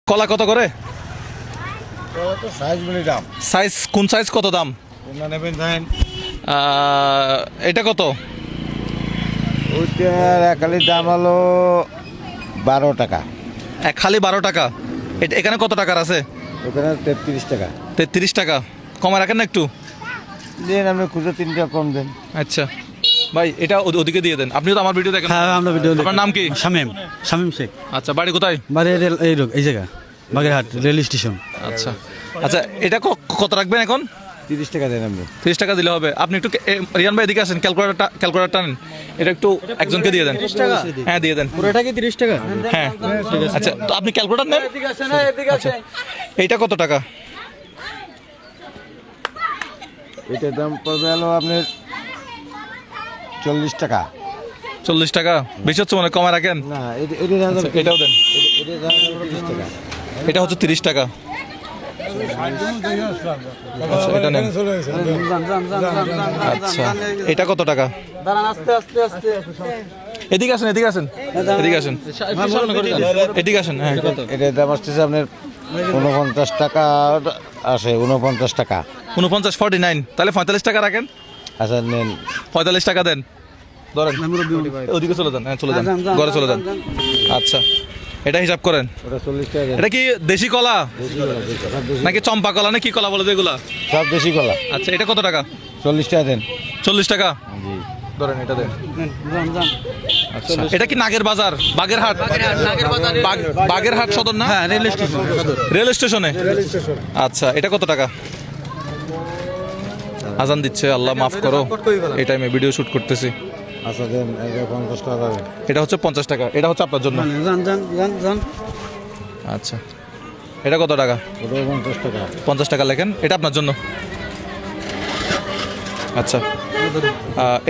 কলা কত করে? সাইজ বলে দাম। সাইজ কোন সাইজ কত দাম? নেবেন জানেন এটা কত? ওইটার একালির দাম হলো 12 টাকা। এক খালি 12 টাকা। এখানে কত টাকার আছে? ওখানে 33 টাকা। 33 টাকা কমে রাখেন না একটু? দেন আপনি খুঁজে 3 টাকা কম দেন। আচ্ছা ভাই এটা ওদিকে দিয়ে দেন। আপনিও তো আমার ভিডিও দেখেন। হ্যাঁ আমরা ভিডিও দেখি। আপনার নাম কি? শামীম শামীম শেখ। আচ্ছা বাড়ি কোথায়? বাড়ি এই জায়গা বাগেরহাট রেল স্টেশন। আচ্ছা আচ্ছা এটা কত রাখবেন এখন? 30 টাকা দেন আপনি। 30 টাকা দিলে হবে। আপনি একটু রিয়ান ভাই এদিকে আসেন, ক্যালকুলেটরটা নেন। এটা একটু একজনকে দিয়ে দেন। 30 টাকা? হ্যাঁ দিয়ে দেন। পুরোটা কি 30 টাকা? হ্যাঁ আচ্ছা তো আপনি ক্যালকুলেটর নেন। আচ্ছা এইটা কত টাকা? এটার দাম পড়বে হলো আপনার 40 টাকা। 40 টাকা বেশি হচ্ছে মনে হয়, কমে রাখেন। না এটার দাম আচ্ছা, এটাও দেন। এটার দাম 30 টাকা। এটা হচ্ছে 30 টাকা। আচ্ছা এটা নেন। আচ্ছা এটা কত টাকা? দাঁড়ান আস্তে আস্তে আস্তে। এদিকে আসেন, এদিকে আসেন, এদিকে আসেন, এদিকে আসেন। হ্যাঁ এটার দাম আসতেছে আপনার 49 টাকা আসে। 49 টাকা। 49 49 তাহলে 45 টাকা রাখেন। আচ্ছা নেন। 45 টাকা দেন। ধরেন ওদিকে চলে যান। হ্যাঁ চলে যান, ঘরে চলে যান। আচ্ছা এটা হিসাব করেন। ওটা 40 টাকা দেন। এটা কি দেশি কলা দেশি কলা, সব দেশি। নাকি চম্পা কলা না কি কলা বলে যেগুলা? সব দেশি কলা। আচ্ছা এটা কত টাকা? 40 টাকা দেন। 40 টাকা জি। ধরেন এটা দেন। আচ্ছা এটা কি নাগের বাজার? বাগেরহাট? বাগেরহাট সদর না? হ্যাঁ রেল স্টেশন। রেল স্টেশনে। আচ্ছা এটা কত টাকা? আজান দিচ্ছে, আল্লাহ মাফ করো, এই টাইমে ভিডিও শুট করতেছি। আচ্ছা দেন, এটা 50 টাকা দেন। এটা হচ্ছে 50 টাকা। এটা হচ্ছে আপনার জন্য। জান জান জান জান। আচ্ছা এটা কত টাকা? ওটাও 50 টাকা। 50 টাকা লেখেন, এটা আপনার জন্য। আচ্ছা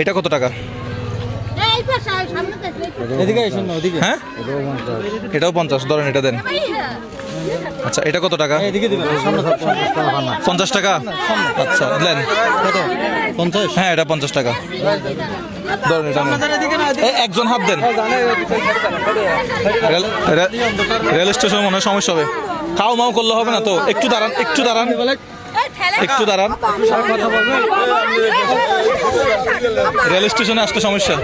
এটা কত টাকা? এদিকে আসেন না ওদিকে। হ্যাঁ ওটাও 50। এটাও 50 ধরেন, এটা দেন। আচ্ছা এটা কত টাকা? এদিকে দিবেন সামনে সামনে। 50 টাকা। আচ্ছা দেন। কত? 50? হ্যাঁ এটা 50 টাকা ধরেন, এটা নেন। একজন হাত দেন। রেল স্টেশন মনে হয় সমস্যা হবে। খাও মাও করলে হবে না তো। একটু দাঁড়ান, একটু দাঁড়ান, একটু দাঁড়ান। রেল স্টেশনে আসতে সমস্যা।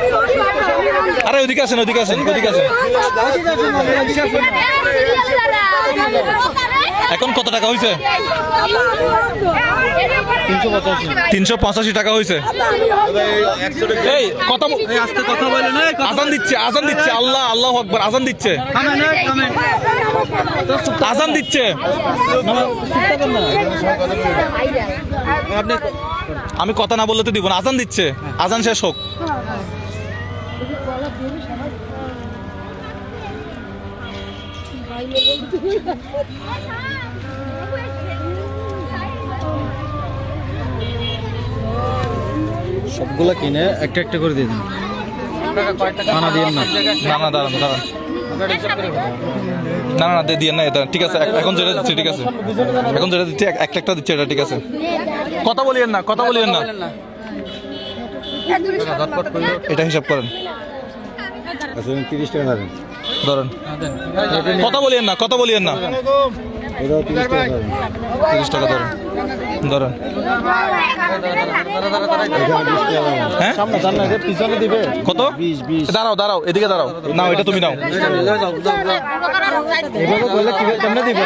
আরে ওইদিকে আসেন, ওইদিকে আসেন, ওইদিকে আসেন। এখন কত টাকা হয়েছে? 385 টাকা হয়েছে। এই কথা আস্তে কথা বলেন। আজান দিচ্ছে, আজান দিচ্ছে। আল্লাহ আল্লাহ আকবার, আজান দিচ্ছে, আজান দিচ্ছে। আমি কথা না বললে তো দিব না। আজান দিচ্ছে, আজান শেষ হোক। সবগুলা কিনে একটা একটা করে দিয়ে দিন। খানা দিয়েন না। না না দাঁড়ান দাঁড়ান, না না দিয়ে না, এটা ঠিক আছে। এখন যেটা দিচ্ছি ঠিক আছে, এখন যেটা দিচ্ছি একটা একটা দিচ্ছি, এটা ঠিক আছে। কথা বলিয়েন না, কথা বলিয়েন না। এটা হিসাব করেন, আচ্ছা 30 টাকা দেন। ধরেন। কথা বলিয়েন না, কথা বলিয়েন না। এটাও 30 টাকা দেন। 30 টাকা ধরেন, ধরেন। হ্যাঁ পিছনে দিবে কত? 20। দাঁড়াও দাঁড়াও, এদিকে দাঁড়াও। নাও এটা তুমি নাও। এভাবে বললে কি কেমনে দিবে?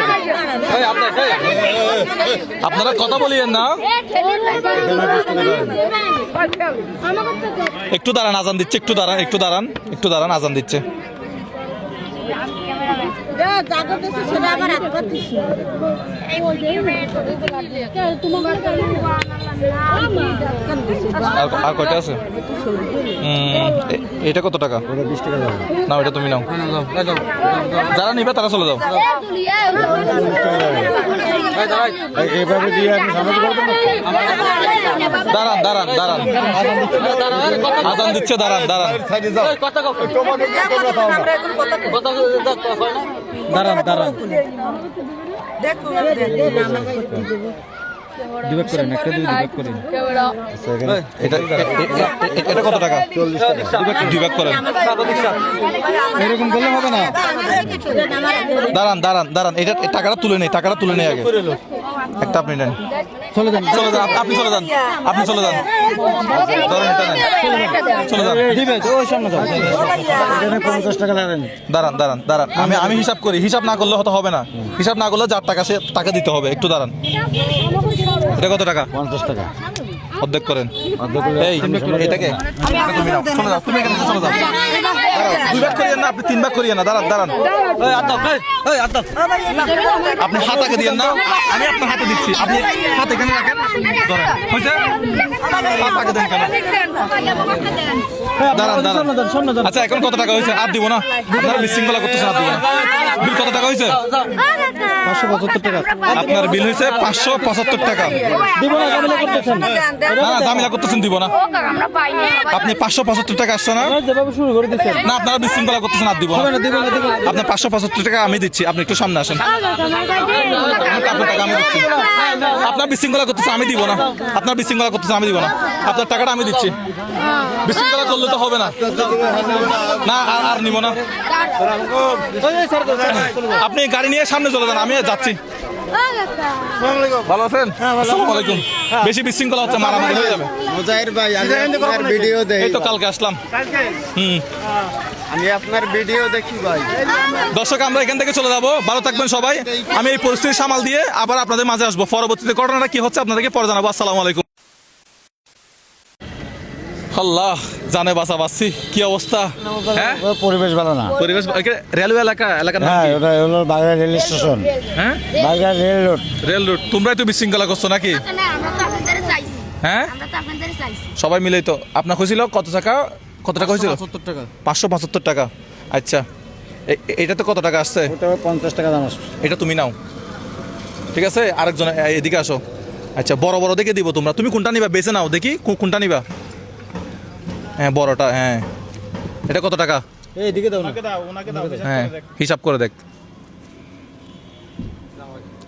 আপনারা কথা বলিয়েন না। একটু দাঁড়ান, আজান দিচ্ছে। একটু দাঁড়ান, একটু দাঁড়ান, একটু দাঁড়ান, আজান দিচ্ছে। আর কয়টা আছে? এটা কত টাকা? ওটা 20 টাকা দেন। নাও এটা তুমি নাও। যারা নিবে তারা চলে যাও। এইভাবে দিয়ে আপনি সামনে করবেন না? দাঁড়ান দাঁড়ান দাঁড়ান, আজান দিচ্ছে, দাঁড়ান দাঁড়ান। দাঁড়ান দাঁড়ান। দুই ভাগ করেন, একটা দুই ভাগ করেন। আচ্ছা, এখানে এটা কত টাকা? 2 ভাগ করেন। এরকম করলে হবে না। দাঁড়ান এটা টাকাটা তুলে নেই আগে। একটা আপনি নেন। চলে যান। আপনি চলে যান। ধরেন এটা নেন। চলে যান। দিবে তো ওই সামনে যাও। এখানে 50 টাকা লাগেন। দাঁড়ান আমি হিসাব করি। হিসাব না করলে হয়তো হবে না। হিসাব না করলে যার টাকা সে টাকা দিতে হবে। একটু দাঁড়ান। এটা কত টাকা? 50 টাকা অর্ধেক করেন। অর্ধেক করলে এই এটাকে তুমি নাও। চলে যাও, তুমি এখানে চলে যাও। দাঁড়াও, 2 ভাগ করিয়েন না, আপনি 3 ভাগ করিয়েন না। দাঁড়ান। আপনি হাত আগে দিয়েন না, আমি আপনার হাতে দিচ্ছি। আপনি হাত এখানে রাখেন। ধরেন, হয়েছে? হাত আগে দেন কেন? দাঁড়ান। আচ্ছা, এখন কত টাকা হয়েছে? আর দিব না। আপনারা বিশৃঙ্খলা করতেছেন, আর দিব না। বিল কত টাকা হয়েছে? 575 টাকা। আপনার বিল হয়েছে 575 টাকা। দিব না, ঝামেলা করতেছেন। না, ঝামেলা করতেছেন, দিব না। আপনি 575 টাকা আসছে না? যেভাবে শুরু করে দিচ্ছেন। না, আপনারা বিশৃঙ্খলা করতেছেন, আর দিব না। দিব না। আপনার 575 টাকা আমি দিচ্ছি, আপনি একটু সামনে আসেন। আপনার টাকা আমি দিচ্ছি। আপনার বিশৃঙ্খলা করতেছে, আমি দিব না। আপনার বিশৃঙ্খলা করতেছে, আমি দিব না। আপনার টাকাটা আমি দিচ্ছি। বিশৃঙ্খলা করলে তো হবে না। না, আর নিব না। আপনি গাড়ি নিয়ে সামনে চলে যান, আমি যাচ্ছি। ভালো আছেন? আসসালামু আলাইকুম। বেশি বিশৃঙ্খলা হচ্ছে, মারামারি হয়ে যাবে। মুজাহির ভাই, আমি আপনার ভিডিও দেখি। এই তো কালকে আসলাম। আমি আপনার ভিডিও দেখি ভাই। দর্শক, আমরা এখান থেকে চলে যাবো। ভালো থাকবেন সবাই। আমি এই পরিস্থিতি সামাল দিয়ে আবার আপনাদের মাঝে আসবো। পরবর্তীতে ঘটনাটা কি হচ্ছে আপনাদেরকে পরে জানাবো। আসসালামু আলাইকুম। আল্লাহ জানে বাঁচা বাঁচছি। কি অবস্থা? হ্যাঁ, পরিবেশ ভালো না। পরিবেশ রেলওয়ে এলাকার নাম হ্যাঁ, কি? ওটা হলো বাগেরহাট রেল স্টেশন। হ্যাঁ, Bagerhat rail road. Rail route. তোমরাই তো বিশৃঙ্খলা করছো নাকি? হ্যাঁ, সবাই মিলেই তো। আপনার হয়েছিল কত টাকা? হয়েছিল 75 টাকা। 575 টাকা। আচ্ছা, এটাতে কত টাকা আসছে? ওটা 50 টাকা দাম আসবে। এটা তুমি নাও, ঠিক আছে? আরেকজন এদিকে আসো। আচ্ছা, বড় দেখে দিব তোমরা। তুমি কোনটা নিবা বেছে নাও, দেখি কোনটা নিবা। হ্যাঁ, বড়টা। হ্যাঁ, এটা কত টাকা? এইদিকে দাও না। হ্যাঁ, হিসাব করে দেখ।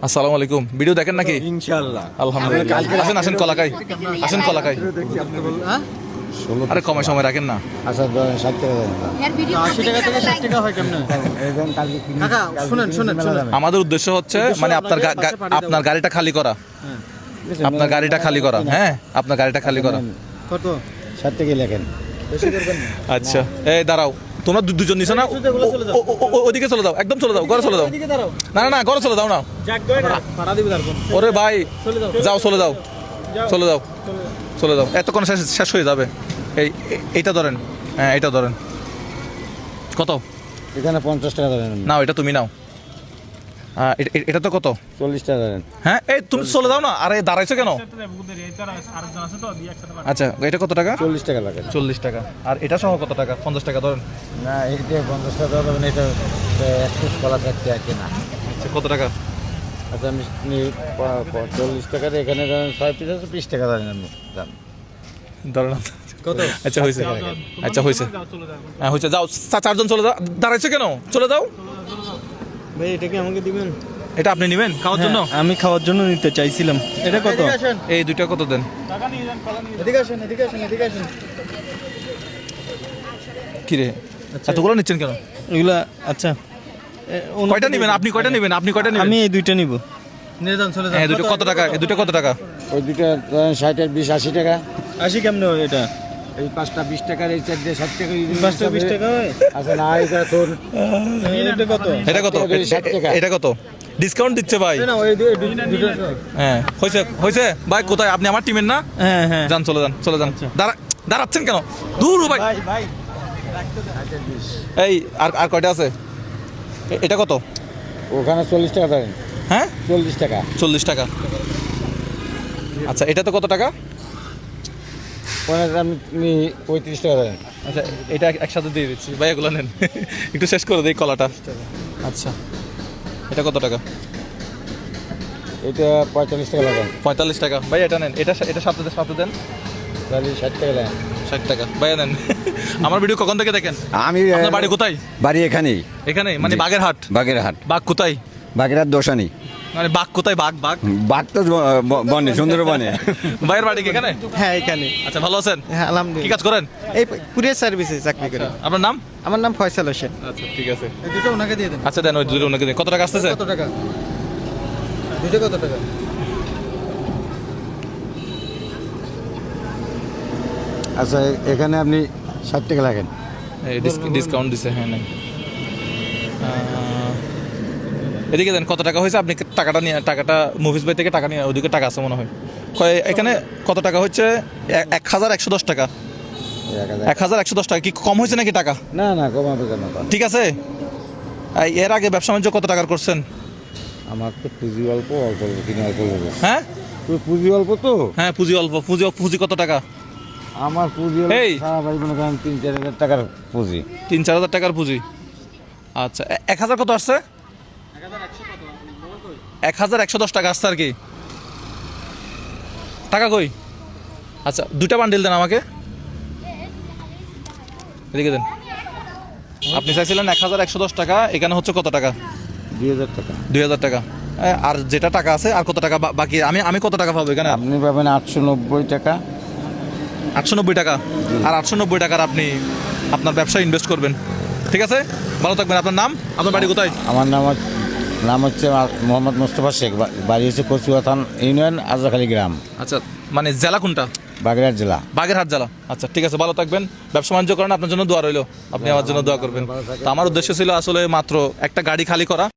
আসসালামু আলাইকুম। ভিডিও দেখেন নাকি? ইনশাআল্লাহ। আলহামদুলিল্লাহ। আসেন কলাকাই। আরে কমে সময় রাখেন না। আচ্ছা, 60 টাকা দেন। 80 টাকা থেকে 60 টাকা হয় কেমনে? কাকা শুনেন। আমাদের উদ্দেশ্য হচ্ছে মানে আপনার গাড়িটা খালি করা। আপনার গাড়িটা খালি করা। হ্যাঁ, আপনার গাড়িটা খালি করা। কত? 60 টাকা লেখেন। বেশি করবেন না। আচ্ছা, এই দাঁড়াও। তোমরা দুজন নিছো না? ওদিকে চলে যাও, একদম চলে যাও, ঘরে চলে যাও। এদিকে দাঁড়াও। না, ঘরে চলে যাও না। ভাড়া দিবে তারপর। ওরে ভাই, যাও, চলে যাও। এতক্ষণ শেষ হয়ে যাবে। এইটা ধরেন। হ্যাঁ, এইটা ধরেন। কত? এখানে 50 টাকা দেন। নাও, এটা তুমি নাও। এটা তো কত? 40 টাকা দেন। হ্যাঁ, এই তুমি চলে যাও না। আরে দাঁড়াইছো কেন? আচ্ছা, এটা কত টাকা? 40 টাকা লাগে। 40 টাকা। আর এটা সহ কত টাকা? 50 টাকা ধরেন। না, এইটা 50 টাকা দেবেন। এটা একটু কলা থাকতে আছে না। আচ্ছা, কত টাকা? আচ্ছা, আমি 40 টাকার এখানে 6 পিস আছে, 20 টাকা দেন। আমি ধরেন। কত? আচ্ছা, হয়েছে। হ্যাঁ, হয়েছে। যাও, চারজন চলে যাও। দাঁড়াইছো কেন? চলে যাও। ভাই, এটা কি আমাকে দিবেন? এটা আপনি নেবেন খাওয়ার জন্য? আমি খাওয়ার জন্য নিতে চাইছিলাম। এটা কত? এই দুইটা কত দেন? এদিকে আসেন। কি রে, এতগুলো নিচ্ছেন কেন? এগুলা আচ্ছা। কয়টা নেবেন আপনি? কয়টা নেবেন? আমি এই দুইটা নিব। নিয়ে যান, চলে যান। এই দুটো কত টাকা? ওই দুটো 60 আর 20 80 টাকা। 80 কেমনে হয় এটা? এই 5টা 20 টাকার, এই 4টে 60 টাকা। 5টা 20 টাকা হয়? আচ্ছা, না, এটা তোর এটা কত? এটা কত? ডিসকাউন্ট দিচ্ছে ভাই। না, ওই দুটো। হ্যাঁ, হয়েছে ভাই। কোথায় আপনি? আমার টিমের না? হ্যাঁ। যান, চলে যান। দাঁড়াচ্ছেন কেন? দূর ভাই। এই আর কয়টা আছে? এটা কত? ওখানে 40 টাকা দেন। হ্যাঁ, 40 টাকা। 40 টাকা। আচ্ছা, এটা তো কত টাকা? আমি 35 টাকা দেন। আচ্ছা, এটা একসাথে দিয়ে দিচ্ছি ভাই। এগুলো নেন। একটু শেষ করে দিই কলাটা। আচ্ছা, এটা কত টাকা? এটা 45 টাকা লাগেন। 45 টাকা ভাই। এটা নেন। এটা সাথে দেন। তাহলে 60 টাকা লাগেন। 60 টাকা ভাই নেন। আমার ভিডিও কখন থেকে দেখেন? আমি আপনার বাড়ি কোথায়? বাড়ি এখানেই, এখানে মানে বাগেরহাট। বাগেরহাট। বাগ কোথায়? বাগেরহাট দোসানি। মানে বাঘ কোথায় বাঘ বাঘ বাঘ তো বনে সুন্দরবনে। ভাইয়ের বাড়ি কি এখানে? হ্যাঁ এখানে। আচ্ছা ভালো আছেন? হ্যাঁ কি আলহামদুলিল্লাহ। কাজ করেন? এই কুরিয়ার সার্ভিসে চাকরি করি। আপনার নাম? আমার নাম ফয়সাল হোসেন। আচ্ছা ঠিক আছে। এই দুটো ওনাকে দিয়ে দেন। আচ্ছা দেন ওই দুটো ওনাকে দিন। কত টাকা আসতেছে? কত টাকা? দুটো কত টাকা? আচ্ছা এখানে আপনি 60 টাকা লাগেন। এই ডিসকাউন্ট দিছে হ্যাঁ নাই। এদিকে দেন কত টাকা হয়েছে আপনি টাকাটা নিয়ে টাকাটা মুভিস বাই থেকে টাকা নিয়ে ওদিকে টাকা আছে মনে হয় এখানে কত টাকা হচ্ছে 1110 টাকা 1110 টাকা কি কম হয়েছে নাকি টাকা না না কমাবে কেন তা? ঠিক আছে এর আগে ব্যবসা বাণিজ্য কত টাকার করছেন আমার তো পুঁজি অল্প অল্প কিনে অল্প নেবো। হ্যাঁ তুই পুঁজি অল্প তো? হ্যাঁ পুঁজি অল্প পুঁজি কত টাকা আমার পুঁজি এই। সারা বাড়ি মনে করেন 3-4 হাজার টাকার পুঁজি। 3-4 হাজার টাকার পুঁজি আচ্ছা 1000 কত আসছে 1110 টাকা আসছে আর কি টাকা কই আচ্ছা দুটা বান্ডিল দেন আমাকে এদিকে দেন আপনি চাইছিলেন 1110 টাকা এখানে হচ্ছে কত টাকা 2000 টাকা। 2000 টাকা আর যেটা টাকা আছে আর কত টাকা বাকি আমি কত টাকা পাবো এখানে আপনি পাবেন 890 টাকা। 890 টাকা আর 890 টাকার আপনি আপনার ব্যবসায় ইনভেস্ট করবেন ঠিক আছে ভালো থাকবেন আপনার নাম আপনার বাড়ি কোথায় আমার নাম হচ্ছে মোহাম্মদ মোস্তফা শেখ, বাড়ি হচ্ছে কচুয়া থান ইউনিয়ন আজরাখালী গ্রাম, আচ্ছা মানে জেলা কোনটা বাগেরহাট জেলা। বাগেরহাট জেলা আচ্ছা ঠিক আছে ভালো থাকবেন ব্যবসা বাণিজ্য করেন আপনার জন্য দোয়া রইলো আপনি আমার জন্য দোয়া করবেন তো আমার উদ্দেশ্য ছিল আসলে মাত্র একটা গাড়ি খালি করা